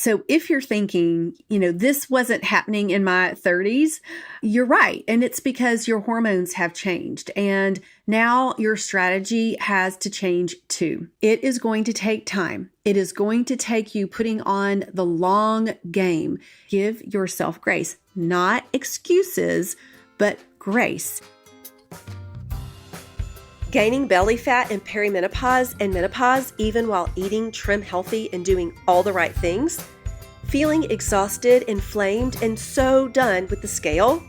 So if you're thinking, this wasn't happening in my 30s, you're right. And it's because your hormones have changed and now your strategy has to change too. It is going to take time. It is going to take you putting on the long game. Give yourself grace, not excuses, but grace. Gaining belly fat in perimenopause and menopause, even while eating trim healthy and doing all the right things? Feeling exhausted, inflamed, and so done with the scale?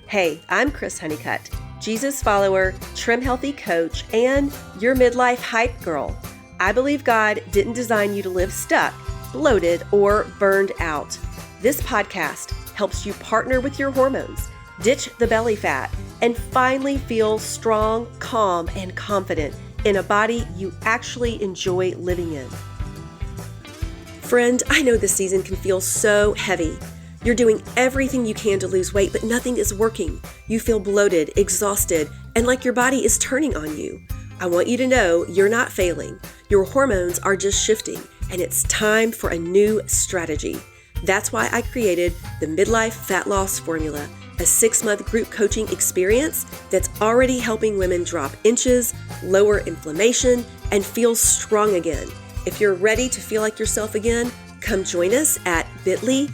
Hey, I'm Chris Honeycutt, Jesus follower, trim healthy coach, and your midlife hype girl. I believe God didn't design you to live stuck, bloated, or burned out. This podcast helps you partner with your hormones, ditch the belly fat, and finally feel strong, calm, and confident in a body you actually enjoy living in. Friend, I know this season can feel so heavy. You're doing everything you can to lose weight, but nothing is working. You feel bloated, exhausted, and like your body is turning on you. I want you to know you're not failing. Your hormones are just shifting, and it's time for a new strategy. That's why I created the Midlife Fat Loss Formula, a 6-month group coaching experience that's already helping women drop inches, lower inflammation, and feel strong again. If you're ready to feel like yourself again, come join us at bit.ly/join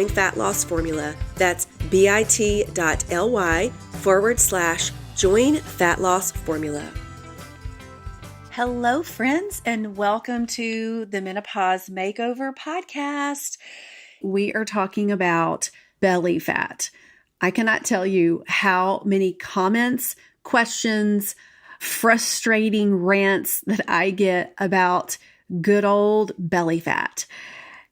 fat loss formula. That's bit.ly/join fat loss formula. Hello, friends, and welcome to the Menopause Makeover podcast. We are talking about belly fat. I cannot tell you how many comments, questions, frustrating rants that I get about good old belly fat.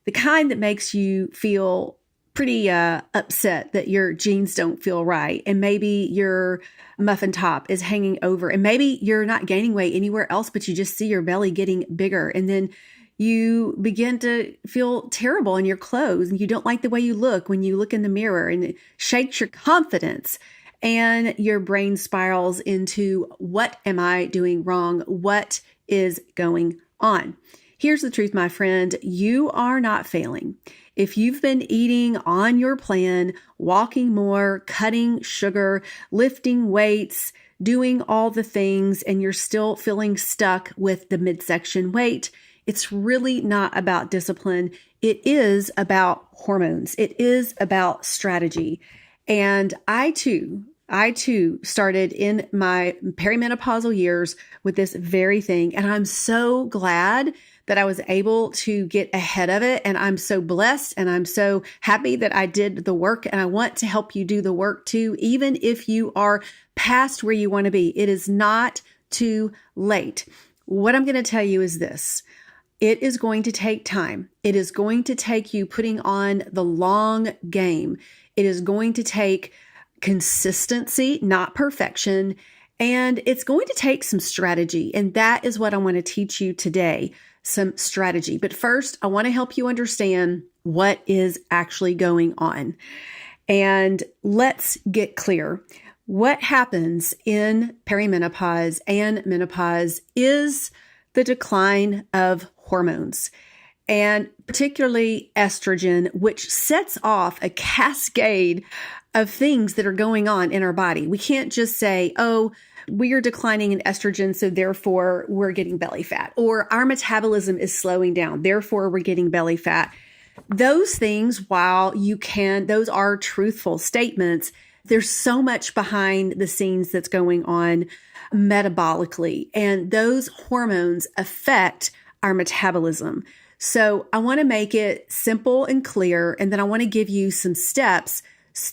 The kind that makes you feel pretty upset that your jeans don't feel right, and maybe your muffin top is hanging over, and maybe you're not gaining weight anywhere else, but you just see your belly getting bigger, and then you begin to feel terrible in your clothes, and you don't like the way you look when you look in the mirror, and it shakes your confidence, and your brain spirals into, what am I doing wrong? What is going on? Here's the truth, my friend. You are not failing. If you've been eating on your plan, walking more, cutting sugar, lifting weights, doing all the things, and you're still feeling stuck with the midsection weight, it's really not about discipline. It is about hormones. It is about strategy. And I too started in my perimenopausal years with this very thing. And I'm so glad that I was able to get ahead of it. And I'm so blessed and I'm so happy that I did the work. And I want to help you do the work too, even if you are past where you want to be. It is not too late. What I'm going to tell you is this. It is going to take time. It is going to take you putting on the long game. It is going to take consistency, not perfection. And it's going to take some strategy. And that is what I want to teach you today, some strategy. But first, I want to help you understand what is actually going on. And let's get clear. What happens in perimenopause and menopause is the decline of hormones, and particularly estrogen, which sets off a cascade of things that are going on in our body. We can't just say, oh, we are declining in estrogen, so therefore we're getting belly fat, or our metabolism is slowing down, therefore we're getting belly fat. Those things, while those are truthful statements, there's so much behind the scenes that's going on metabolically, and those hormones affect our metabolism. So I want to make it simple and clear, and then I want to give you some steps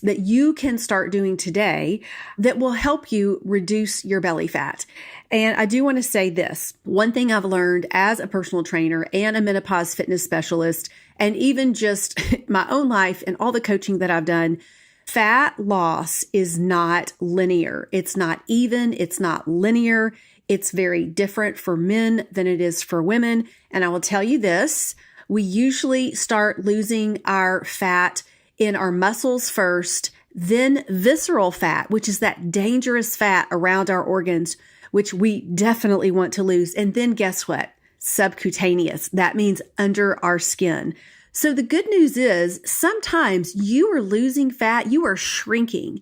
that you can start doing today that will help you reduce your belly fat. And I do want to say this. One thing I've learned as a personal trainer and a menopause fitness specialist, and even just my own life and all the coaching that I've done, fat loss is not linear. It's not even. It's not linear. It's very different for men than it is for women. And I will tell you this, we usually start losing our fat in our muscles first, then visceral fat, which is that dangerous fat around our organs, which we definitely want to lose. And then guess what? subcutaneous. That means under our skin. So the good news is sometimes you are losing fat, you are shrinking,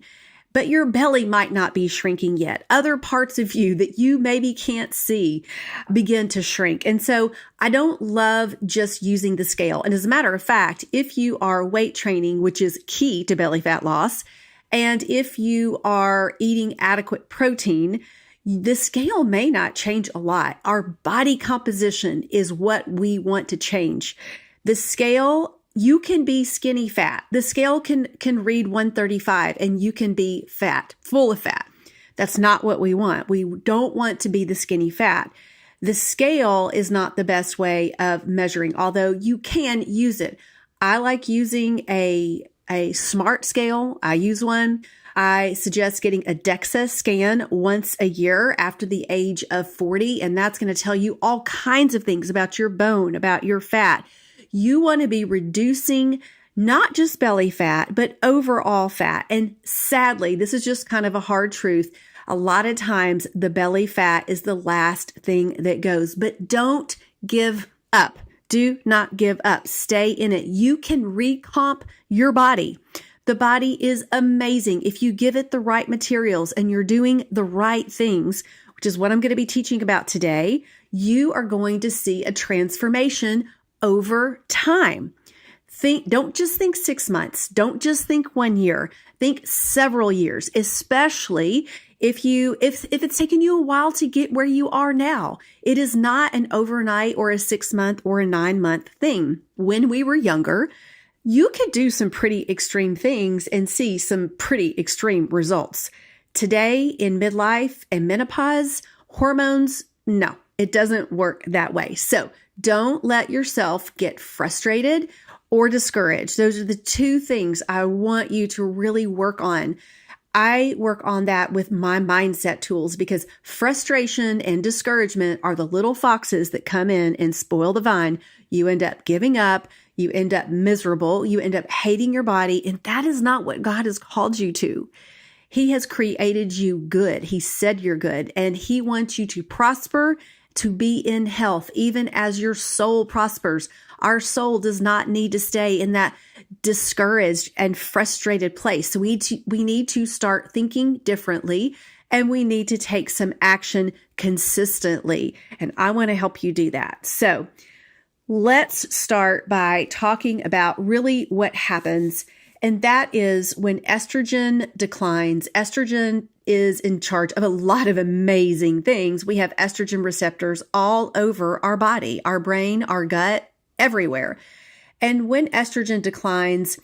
but your belly might not be shrinking yet. Other parts of you that you maybe can't see begin to shrink. And so I don't love just using the scale. And as a matter of fact, if you are weight training, which is key to belly fat loss, and if you are eating adequate protein, the scale may not change a lot. Our body composition is what we want to change. The scale, you can be skinny fat. The scale can read 135 and you can be fat, full of fat. That's not what we want. We don't want to be the skinny fat. The scale is not the best way of measuring, although you can use it. I like using a smart scale. I use one. I suggest getting a DEXA scan once a year after the age of 40, and that's going to tell you all kinds of things about your bone, about your fat. You want to be reducing not just belly fat, but overall fat. And sadly, this is just kind of a hard truth. A lot of times the belly fat is the last thing that goes, but don't give up. Do not give up. Stay in it. You can recomp your body. The body is amazing if you give it the right materials and you're doing the right things, which is what I'm going to be teaching about today. You are going to see a transformation over time. Don't just think 6 months. Don't just think 1 year. Think several years, especially if it's taken you a while to get where you are now. It is not an overnight or a 6-month or a 9-month thing. When we were younger, you could do some pretty extreme things and see some pretty extreme results. Today in midlife and menopause, hormones, no, it doesn't work that way. So don't let yourself get frustrated or discouraged. Those are the two things I want you to really work on. I work on that with my mindset tools because frustration and discouragement are the little foxes that come in and spoil the vine. You end up giving up. You end up miserable. You end up hating your body. And that is not what God has called you to. He has created you good. He said you're good. And He wants you to prosper, to be in health, even as your soul prospers. Our soul does not need to stay in that discouraged and frustrated place. So we need to start thinking differently, and we need to take some action consistently. And I want to help you do that. So let's start by talking about really what happens. And that is when estrogen declines. Estrogen is in charge of a lot of amazing things. We have estrogen receptors all over our body, our brain, our gut, everywhere. And when estrogen declines,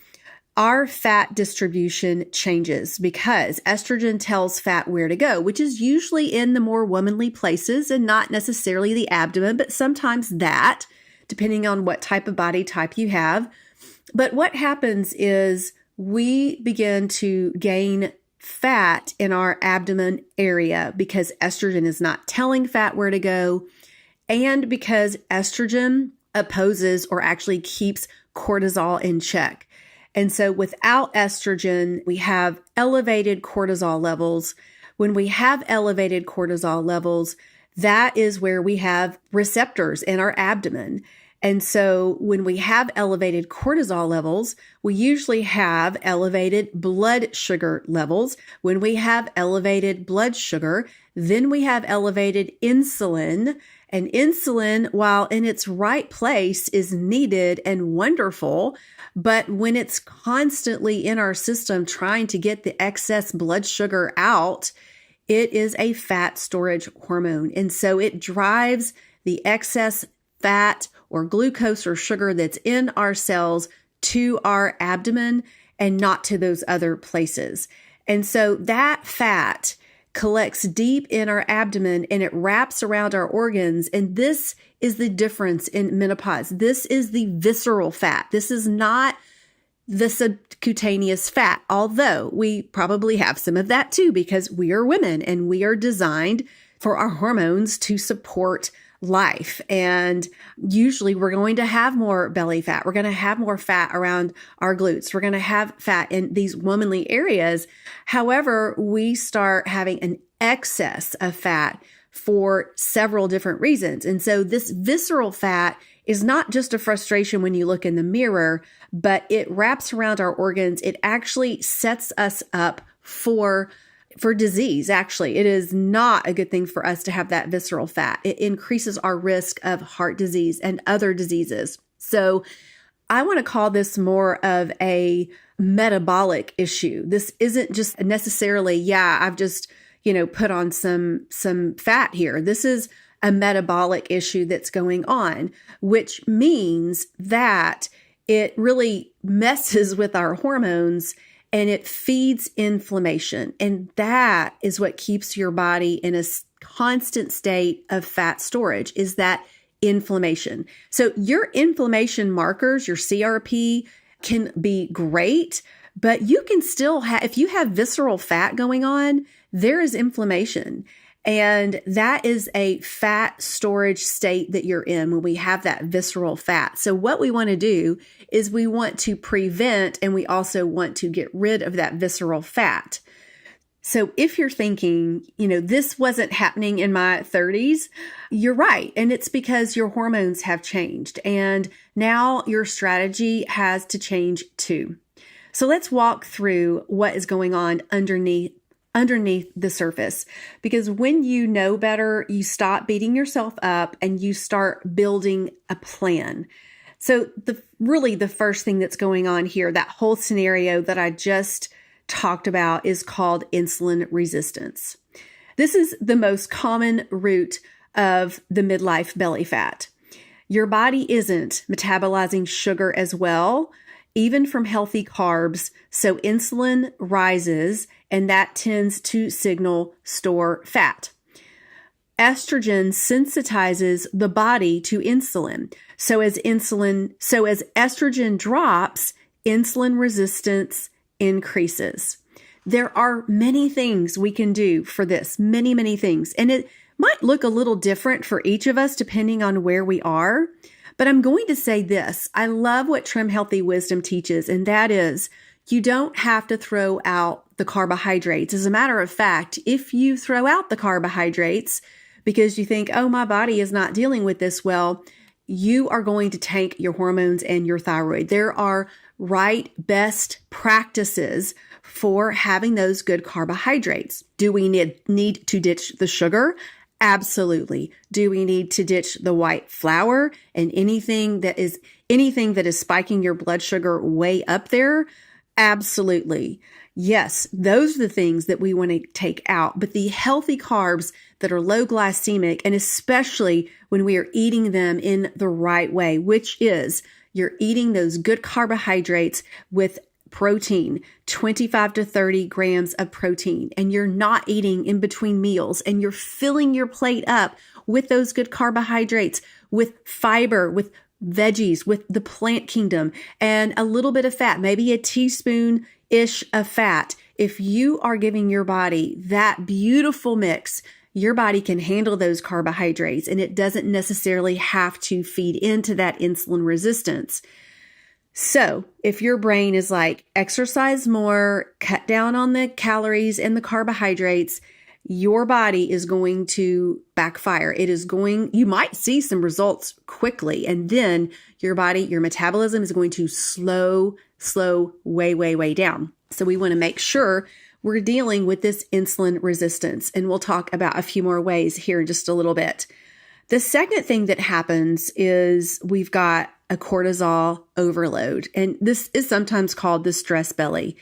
our fat distribution changes because estrogen tells fat where to go, which is usually in the more womanly places and not necessarily the abdomen, but sometimes that, depending on what type of body type you have. But what happens is we begin to gain fat in our abdomen area because estrogen is not telling fat where to go, and because estrogen opposes or actually keeps cortisol in check. And so without estrogen, we have elevated cortisol levels. When we have elevated cortisol levels, that is where we have receptors in our abdomen. And so when we have elevated cortisol levels, we usually have elevated blood sugar levels. When we have elevated blood sugar, then we have elevated insulin. And insulin, while in its right place, is needed and wonderful. But when it's constantly in our system trying to get the excess blood sugar out, it is a fat storage hormone. And so it drives the excess fat or glucose or sugar that's in our cells to our abdomen and not to those other places. And so that fat collects deep in our abdomen and it wraps around our organs. And this is the difference in menopause. This is the visceral fat. This is not the subcutaneous fat, although we probably have some of that too, because we are women and we are designed for our hormones to support life. And usually we're going to have more belly fat. We're going to have more fat around our glutes. We're going to have fat in these womanly areas. However, we start having an excess of fat for several different reasons. And so this visceral fat is not just a frustration when you look in the mirror, but it wraps around our organs. It actually sets us up for disease. Actually, it is not a good thing for us to have that visceral fat. It increases our risk of heart disease and other diseases. So I want to call this more of a metabolic issue. This isn't just necessarily, I've just, put on some fat here. This is a metabolic issue that's going on, which means that it really messes with our hormones and it feeds inflammation. And that is what keeps your body in a constant state of fat storage, is that inflammation. So your inflammation markers, your CRP, can be great, but you can still have, if you have visceral fat going on, there is inflammation. And that is a fat storage state that you're in when we have that visceral fat. So what we want to do is we want to prevent, and we also want to get rid of that visceral fat. So if you're thinking, this wasn't happening in my 30s, you're right. And it's because your hormones have changed. And now your strategy has to change too. So let's walk through what is going on underneath the surface. Because when you know better, you stop beating yourself up and you start building a plan. So the first thing that's going on here, that whole scenario that I just talked about, is called insulin resistance. This is the most common root of the midlife belly fat. Your body isn't metabolizing sugar as well, even from healthy carbs. So insulin rises, and that tends to signal store fat. Estrogen sensitizes the body to insulin. So as estrogen drops, insulin resistance increases. There are many things we can do for this, many, many things. And it might look a little different for each of us depending on where we are. But I'm going to say this. I love what Trim Healthy Wisdom teaches, and that is you don't have to throw out the carbohydrates. As a matter of fact, if you throw out the carbohydrates because you think, oh, my body is not dealing with this well, you are going to tank your hormones and your thyroid. There are best practices for having those good carbohydrates. Do we need to ditch the sugar? Absolutely. Do we need to ditch the white flour and anything that is spiking your blood sugar way up there? Absolutely. Yes, those are the things that we want to take out. But the healthy carbs that are low glycemic, and especially when we are eating them in the right way, which is you're eating those good carbohydrates with protein, 25 to 30 grams of protein, and you're not eating in between meals, and you're filling your plate up with those good carbohydrates, with fiber, with veggies, with the plant kingdom, and a little bit of fat, maybe a teaspoon-ish of fat. If you are giving your body that beautiful mix, your body can handle those carbohydrates, and it doesn't necessarily have to feed into that insulin resistance. So if your brain is like, exercise more, cut down on the calories and the carbohydrates, your body is going to backfire. You might see some results quickly, and then your metabolism is going to slow way down. So we want to make sure we're dealing with this insulin resistance, and we'll talk about a few more ways here in just a little bit. The second thing that happens is we've got a cortisol overload, and this is sometimes called the stress belly.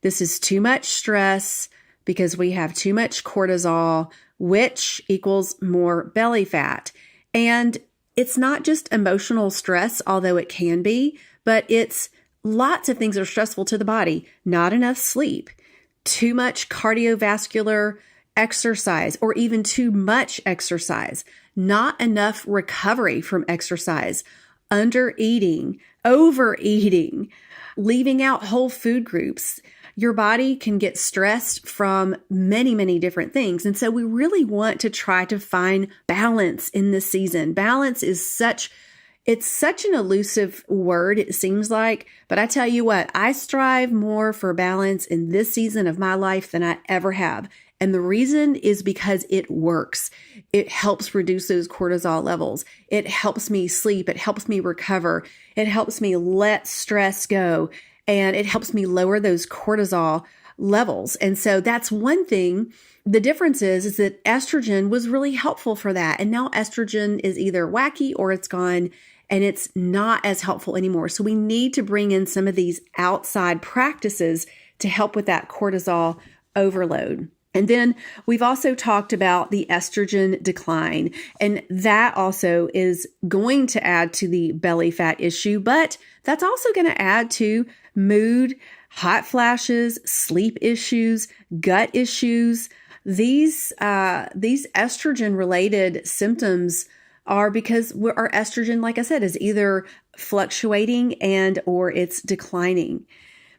This is too much stress because we have too much cortisol, which equals more belly fat. And it's not just emotional stress, although it can be, but it's lots of things that are stressful to the body. Not enough sleep, too much cardiovascular exercise, or even too much exercise, not enough recovery from exercise, undereating, overeating, leaving out whole food groups. Your body can get stressed from many, many different things. And so we really want to try to find balance in this season. Balance is such an elusive word, it seems like, but I tell you what, I strive more for balance in this season of my life than I ever have. And the reason is because it works. It helps reduce those cortisol levels. It helps me sleep. It helps me recover. It helps me let stress go. And it helps me lower those cortisol levels. And so that's one thing. The difference is that estrogen was really helpful for that. And now estrogen is either wacky or it's gone and it's not as helpful anymore. So we need to bring in some of these outside practices to help with that cortisol overload. And then we've also talked about the estrogen decline, and that also is going to add to the belly fat issue, but that's also going to add to mood, hot flashes, sleep issues, gut issues. These estrogen related symptoms are because our estrogen, like I said, is either fluctuating or it's declining.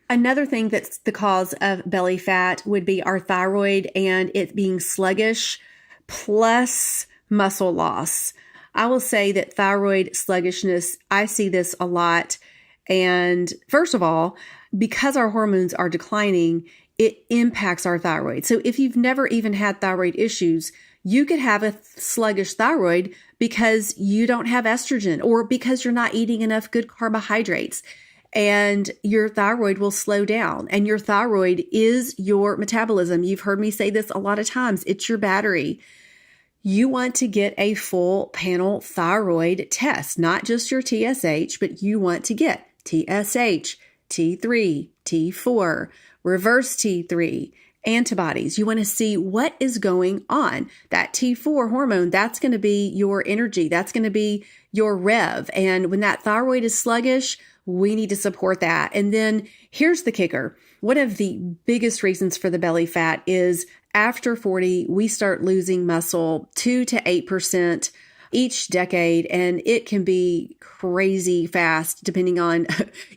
Another thing that's the cause of belly fat would be our thyroid and it being sluggish plus muscle loss. I will say that thyroid sluggishness, I see this a lot. And first of all, because our hormones are declining, it impacts our thyroid. So if you've never even had thyroid issues, you could have a sluggish thyroid because you don't have estrogen or because you're not eating enough good carbohydrates. And your thyroid will slow down. And your thyroid is your metabolism. You've heard me say this a lot of times. It's your battery. You want to get a full panel thyroid test, not just your TSH, but you want to get TSH, T3, T4, reverse T3, antibodies. You want to see what is going on. That T4 hormone, that's going to be your energy. That's going to be your rev. And when that thyroid is sluggish, we need to support that. And then here's the kicker. One of the biggest reasons for the belly fat is after 40, we start losing muscle 2 to 8% each decade. And it can be crazy fast depending on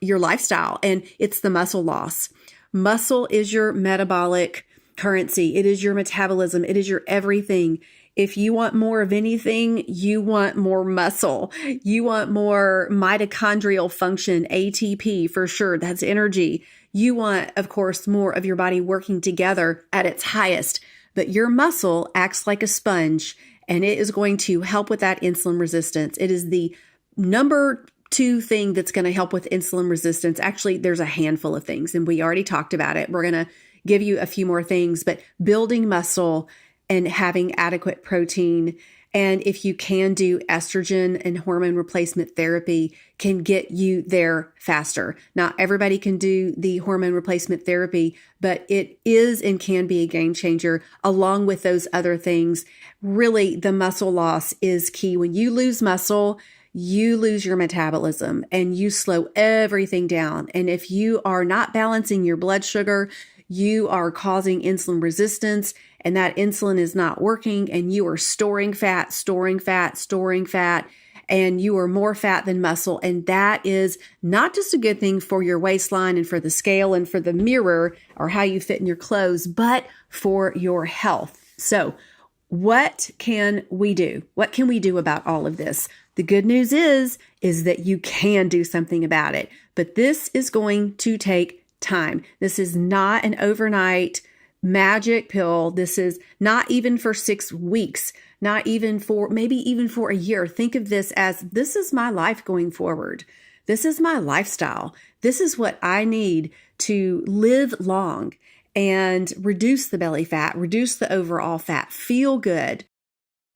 your lifestyle. And it's the muscle loss. Muscle is your metabolic currency. It is your metabolism. It is your everything. If you want more of anything, you want more muscle. You want more mitochondrial function, ATP for sure. That's energy. You want, of course, more of your body working together at its highest. But your muscle acts like a sponge and it is going to help with that insulin resistance. It is the number 2 thing that's going to help with insulin resistance. Actually, there's a handful of things and we already talked about it. We're going to give you a few more things, but building muscle and having adequate protein. And if you can do estrogen and hormone replacement therapy can get you there faster. Not everybody can do the hormone replacement therapy, but it is and can be a game changer along with those other things. Really, the muscle loss is key. When you lose muscle, you lose your metabolism and you slow everything down. And if you are not balancing your blood sugar, you are causing insulin resistance and that insulin is not working and you are storing fat, and you are more fat than muscle. And that is not just a good thing for your waistline and for the scale and for the mirror or how you fit in your clothes, but for your health. So what can we do? What can we do about all of this? The good news is that you can do something about it, but this is going to take time. This is not an overnight magic pill. This is not even for 6 weeks, not even for maybe even for a year. Think of this as this is my life going forward. This is my lifestyle. This is what I need to live long and reduce the belly fat, reduce the overall fat, feel good.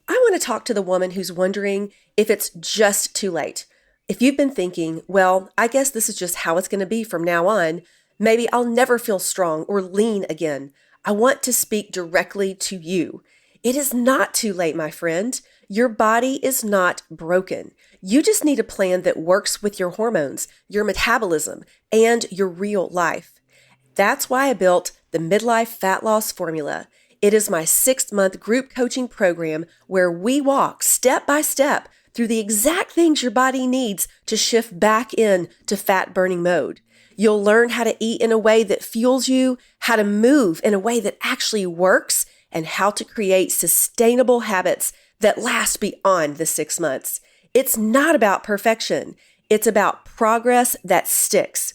I want to talk to the woman who's wondering if it's just too late. If you've been thinking, well, I guess this is just how it's going to be from now on. Maybe I'll never feel strong or lean again. I want to speak directly to you. It is not too late, my friend. Your body is not broken. You just need a plan that works with your hormones, your metabolism, and your real life. That's why I built the Midlife Fat Loss Formula. It is my 6-month group coaching program where we walk step by step through the exact things your body needs to shift back in to fat burning mode. You'll learn how to eat in a way that fuels you, how to move in a way that actually works, and how to create sustainable habits that last beyond the 6 months. It's not about perfection. It's about progress that sticks.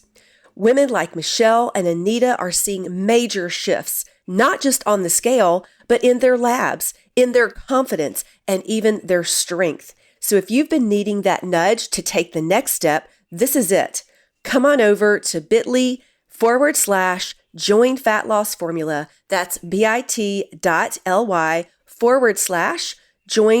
Women like Michelle and Anita are seeing major shifts, not just on the scale, but in their labs, in their confidence, and even their strength. So if you've been needing that nudge to take the next step, this is it. Come on over to bit.ly/join fat loss formula. That's bit.ly/join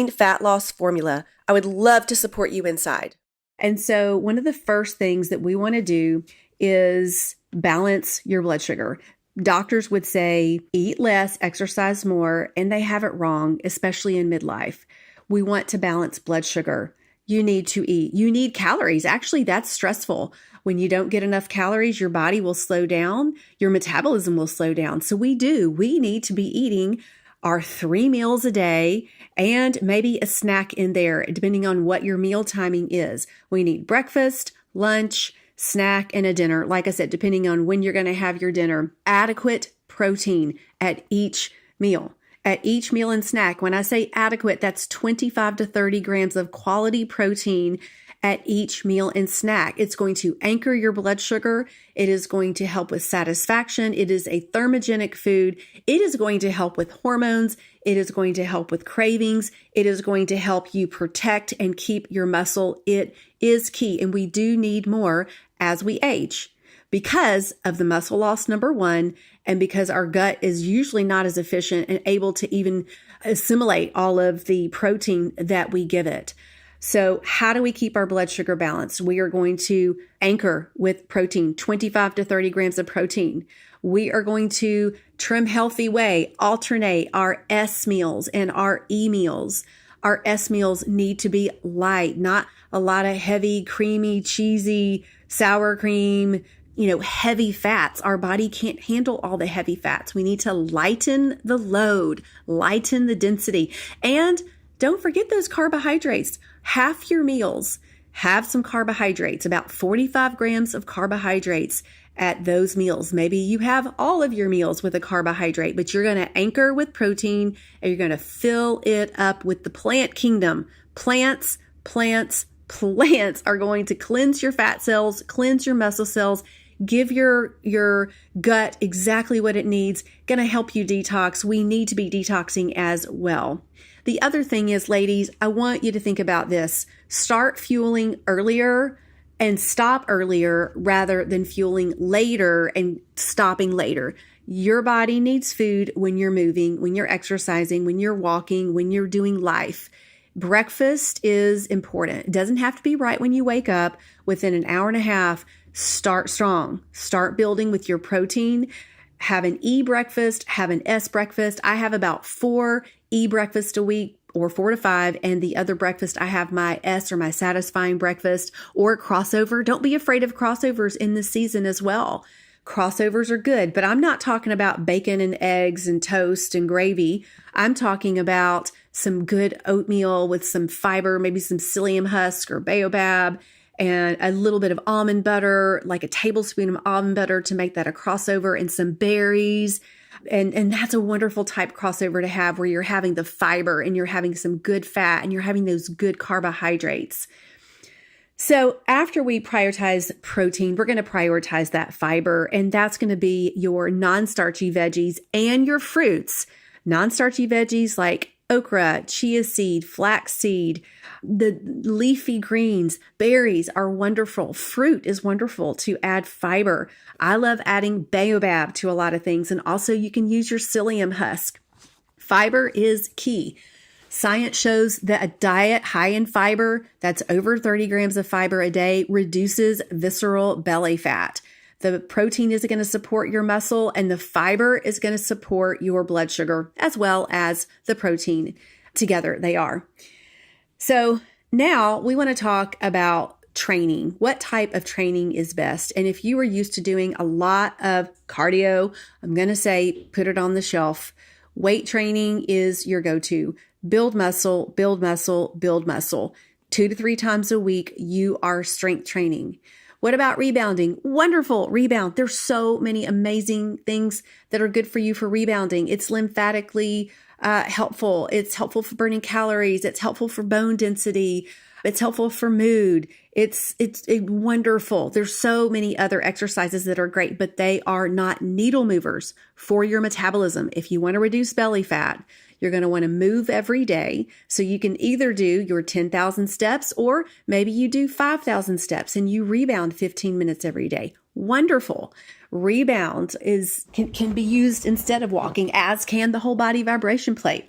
fat loss formula. I would love to support you inside. And so one of the first things that we want to do is balance your blood sugar. Doctors would say eat less, exercise more, and they have it wrong, especially in midlife. We want to balance blood sugar. You need to eat. You need calories. Actually, that's stressful. When you don't get enough calories, your body will slow down. Your metabolism will slow down. So we need to be eating our 3 meals a day and maybe a snack in there, depending on what your meal timing is. We need breakfast, lunch, snack, and a dinner. Like I said, depending on when you're going to have your dinner, adequate protein at each meal. At each meal and snack, when I say adequate, that's 25 to 30 grams of quality protein at each meal and snack. It's going to anchor your blood sugar. It is going to help with satisfaction. It is a thermogenic food. It is going to help with hormones. It is going to help with cravings. It is going to help you protect and keep your muscle. It is key. And we do need more as we age because of the muscle loss, number one, and because our gut is usually not as efficient and able to even assimilate all of the protein that we give it. So how do we keep our blood sugar balanced? We are going to anchor with protein, 25 to 30 grams of protein. We are going to trim healthy way, alternate our S meals and our E meals. Our S meals need to be light, not a lot of heavy, creamy, cheesy, sour cream, heavy fats. Our body can't handle all the heavy fats. We need to lighten the load, lighten the density. And don't forget those carbohydrates. Half your meals have some carbohydrates, about 45 grams of carbohydrates at those meals. Maybe you have all of your meals with a carbohydrate, but you're going to anchor with protein and you're going to fill it up with the plant kingdom. Plants are going to cleanse your fat cells, cleanse your muscle cells, give your gut exactly what it needs, going to help you detox. We need to be detoxing as well. The other thing is, ladies, I want you to think about this. Start fueling earlier and stop earlier rather than fueling later and stopping later. Your body needs food when you're moving, when you're exercising, when you're walking, when you're doing life. Breakfast is important. It doesn't have to be right when you wake up. Within an hour and a half, start strong. Start building with your protein. Have an E breakfast, have an S breakfast. I have about 4 E breakfasts a week, or 4 to 5. And the other breakfast, I have my S or my satisfying breakfast or crossover. Don't be afraid of crossovers in this season as well. Crossovers are good, but I'm not talking about bacon and eggs and toast and gravy. I'm talking about some good oatmeal with some fiber, maybe some psyllium husk or baobab, and a little bit of almond butter, like a tablespoon of almond butter to make that a crossover, and some berries. And that's a wonderful type crossover to have where you're having the fiber and you're having some good fat and you're having those good carbohydrates. So after we prioritize protein, we're going to prioritize that fiber, and that's going to be your non-starchy veggies and your fruits. Non-starchy veggies like okra, chia seed, flax seed, the leafy greens, berries are wonderful. Fruit is wonderful to add fiber. I love adding baobab to a lot of things, and also you can use your psyllium husk. Fiber is key. Science shows that a diet high in fiber, that's over 30 grams of fiber a day, reduces visceral belly fat. The protein is going to support your muscle, and the fiber is going to support your blood sugar, as well as the protein. Together they are. So now we want to talk about training. What type of training is best? And if you are used to doing a lot of cardio, I'm going to say put it on the shelf. Weight training is your go-to. Build muscle, build muscle, build muscle. 2 to 3 times a week, you are strength training. What about rebounding? Wonderful, rebound. There's so many amazing things that are good for you for rebounding. It's lymphatically helpful. It's helpful for burning calories. It's helpful for bone density. It's helpful for mood. It's wonderful. There's so many other exercises that are great, but they are not needle movers for your metabolism. If you want to reduce belly fat, you're going to want to move every day. So you can either do your 10,000 steps, or maybe you do 5,000 steps and you rebound 15 minutes every day. Wonderful. Rebound can be used instead of walking, as can the whole body vibration plate.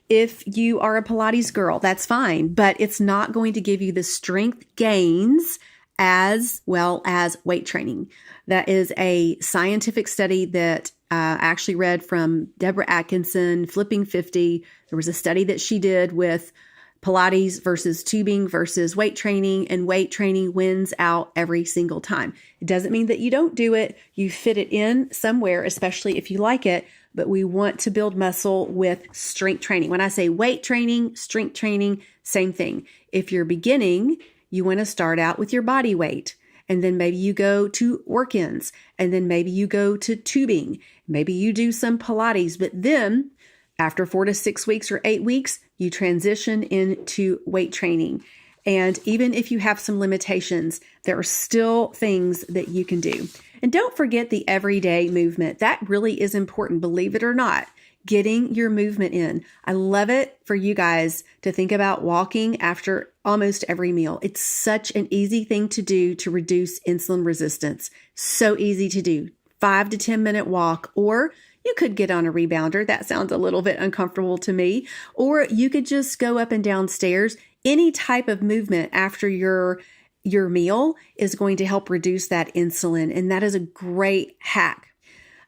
If you are a Pilates girl, that's fine, but it's not going to give you the strength gains as well as weight training. That is a scientific study that I actually read from Deborah Atkinson, Flipping 50. There was a study that she did with Pilates versus tubing versus weight training, and weight training wins out every single time. It doesn't mean that you don't do it. You fit it in somewhere, especially if you like it, but we want to build muscle with strength training. When I say weight training, strength training, same thing. If you're beginning, you want to start out with your body weight, and then maybe you go to work-ins, and then maybe you go to tubing. Maybe you do some Pilates, but then after 4 to 6 weeks or 8 weeks, you transition into weight training. And even if you have some limitations, there are still things that you can do. And don't forget the everyday movement. That really is important, believe it or not. Getting your movement in. I love it for you guys to think about walking after almost every meal. It's such an easy thing to do to reduce insulin resistance. So easy to do. 5 to 10 minute walk, or you could get on a rebounder. That sounds a little bit uncomfortable to me. Or you could just go up and down stairs. Any type of movement after your meal is going to help reduce that insulin. And that is a great hack.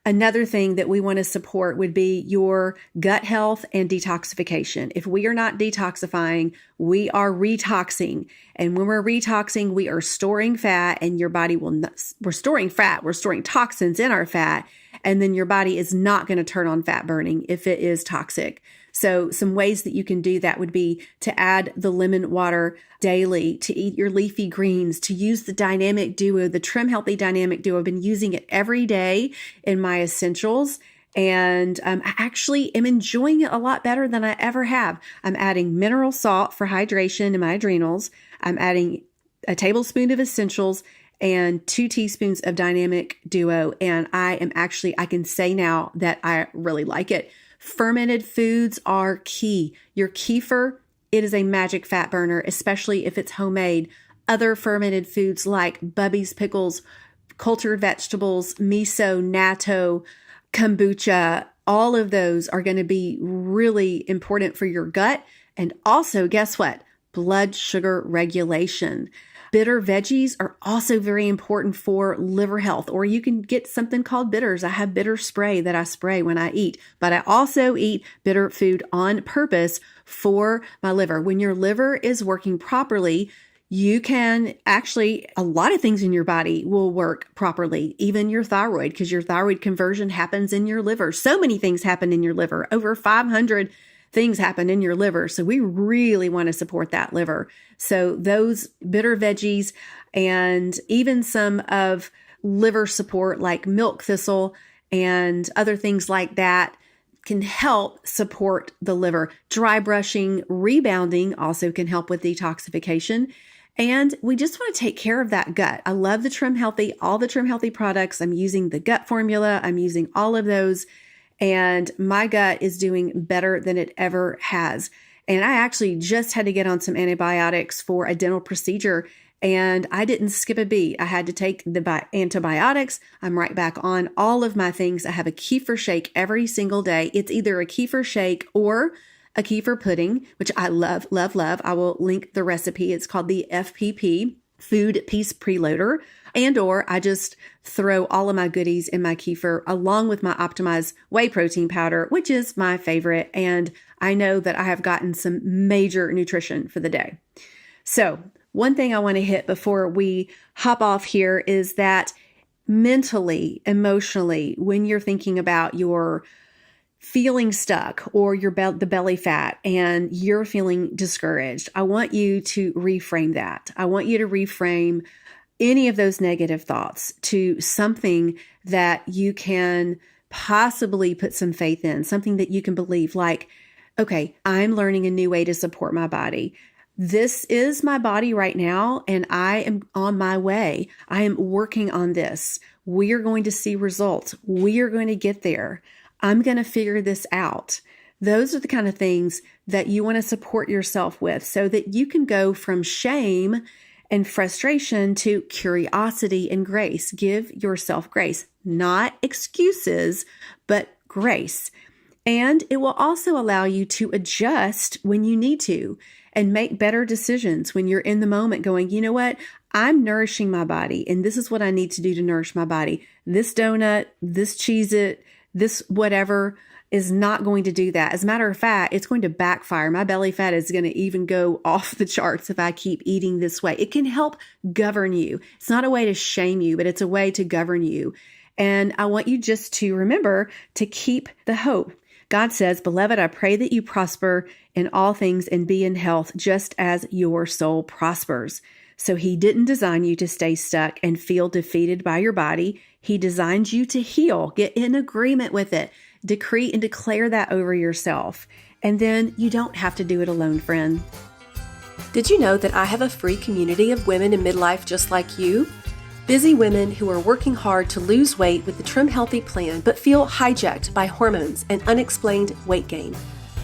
Another thing that we want to support would be your gut health and detoxification. If we are not detoxifying, we are retoxing. And when we're retoxing, we are storing fat, and your body we're storing fat, we're storing toxins in our fat. And then your body is not going to turn on fat burning if it is toxic. So some ways that you can do that would be to add the lemon water daily, to eat your leafy greens, to use the dynamic duo, the Trim Healthy Dynamic Duo. I've been using it every day in my essentials, and I actually am enjoying it a lot better than I ever have. I'm adding mineral salt for hydration in my adrenals. I'm adding a tablespoon of essentials and 2 teaspoons of dynamic duo. And I can say now that I really like it. Fermented foods are key. Your kefir, it is a magic fat burner, especially if it's homemade. Other fermented foods like Bubby's pickles, cultured vegetables, miso, natto, kombucha, all of those are going to be really important for your gut. And also, guess what? Blood sugar regulation. Bitter veggies are also very important for liver health, or you can get something called bitters. I have bitter spray that I spray when I eat, but I also eat bitter food on purpose for my liver. When your liver is working properly, you can actually, a lot of things in your body will work properly, even your thyroid, because your thyroid conversion happens in your liver. So many things happen in your liver. Over 500 things happen in your liver. So we really want to support that liver. So those bitter veggies and even some of liver support like milk thistle and other things like that can help support the liver. Dry brushing, rebounding also can help with detoxification. And we just want to take care of that gut. I love the Trim Healthy, all the Trim Healthy products. I'm using the gut formula. I'm using all of those. And my gut is doing better than it ever has. And I actually just had to get on some antibiotics for a dental procedure, and I didn't skip a beat. I had to take the antibiotics. I'm right back on all of my things. I have a kefir shake every single day. It's either a kefir shake or a kefir pudding, which I love, love, love. I will link the recipe. It's called the FPP, Food Peace Preloader. And or I just throw all of my goodies in my kefir along with my optimized whey protein powder, which is my favorite. And I know that I have gotten some major nutrition for the day. So one thing I want to hit before we hop off here is that mentally, emotionally, when you're thinking about your feeling stuck or the belly fat and you're feeling discouraged, I want you to reframe that. I want you to reframe any of those negative thoughts to something that you can possibly put some faith in, something that you can believe, like, okay, I'm learning a new way to support my body. this is my body right now, and I am on my way. I am working on this. We are going to see results. We are going to get there. I'm going to figure this out. Those are the kind of things that you want to support yourself with so that you can go from shame and frustration to curiosity and grace. Give yourself grace, not excuses, but grace. And it will also allow you to adjust when you need to and make better decisions when you're in the moment going, you know what? I'm nourishing my body, and this is what I need to do to nourish my body. This donut, this Cheez-It, this whatever is not going to do that. As a matter of fact, it's going to backfire. My belly fat is going to even go off the charts if I keep eating this way. It can help govern you. It's not a way to shame you, but it's a way to govern you. And I want you just to remember to keep the hope. God says, "Beloved, I pray that you prosper in all things and be in health, just as your soul prospers." So he didn't design you to stay stuck and feel defeated by your body. He designed you to heal. Get in agreement with it. Decree and declare that over yourself. And then you don't have to do it alone, friend. Did you know that I have a free community of women in midlife just like you? Busy women who are working hard to lose weight with the Trim Healthy plan, but feel hijacked by hormones and unexplained weight gain.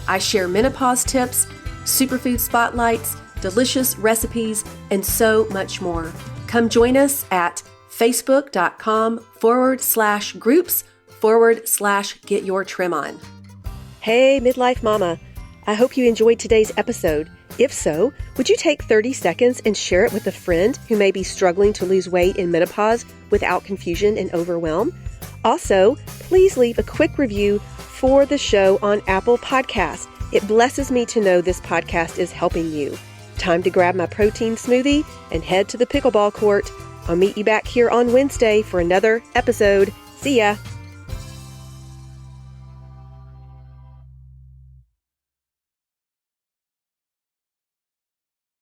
I share menopause tips, superfood spotlights, delicious recipes, and so much more. Come join us at facebook.com/groups/get your trim on. Hey, Midlife Mama. I hope you enjoyed today's episode. If so, would you take 30 seconds and share it with a friend who may be struggling to lose weight in menopause without confusion and overwhelm? Also, please leave a quick review for the show on Apple Podcasts. It blesses me to know this podcast is helping you. Time to grab my protein smoothie and head to the pickleball court. I'll meet you back here on Wednesday for another episode. See ya!